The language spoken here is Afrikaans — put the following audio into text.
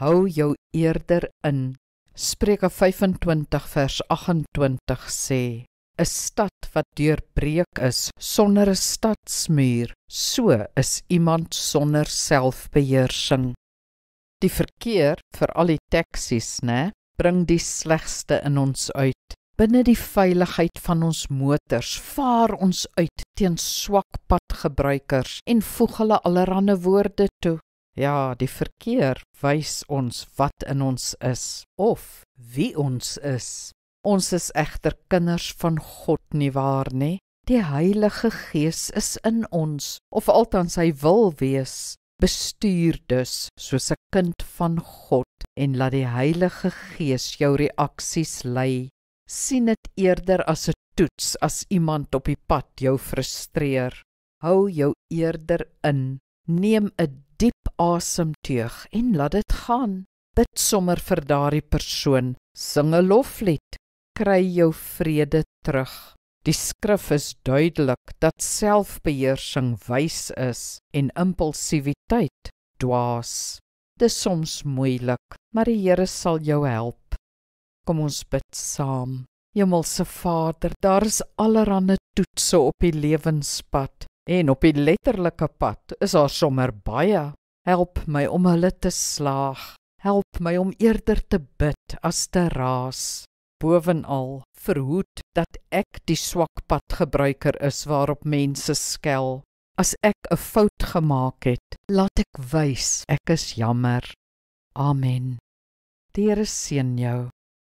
hou jou eerder in. Spreuke 25 vers 28 sê, 'n stad wat deurbreek is sonder 'n stadsmuur, so is iemand sonder selfbeheersing. Die verkeer, vir al die taksies, bring die slegste in ons uit. Binne die veiligheid van ons motors vaar ons uit teen swak padgebruikers en voeg hulle allerhande woorde toe. Ja, die verkeer wys ons wat in ons is, of wie ons is. Ons is egter kinders van God, nie waar nie? Die Heilige Gees is in ons, of althans hy wil wees. Bestuur dus soos 'n kind van God en laat die Heilige Gees jou reaksies lei. Sien dit eerder as 'n toets as iemand op die pad jou frustreer. Hou jou eerder in, neem 'n diep asemteug en laat dit gaan. Bid sommer vir daardie persoon, sing 'n loflied, kry jou vrede terug. Die skrif is duidelik dat selfbeheersing wys is en impulsiwiteit dwaas. Dis soms moeilik, maar die Here sal jou help. Kom ons bid saam. Hemelse Vader, daar is allerhande toetse op die lewenspad en op die letterlike pad is daar sommer baie. Help my om hulle te slaag. Help my om eerder te bid as te raas. Bovenal, verhoed dat ek die swak padgebruiker is waarop mense skel. As ek 'n fout gemaak het, laat ek wys ek is jammer. Amen. Die Here seën jou.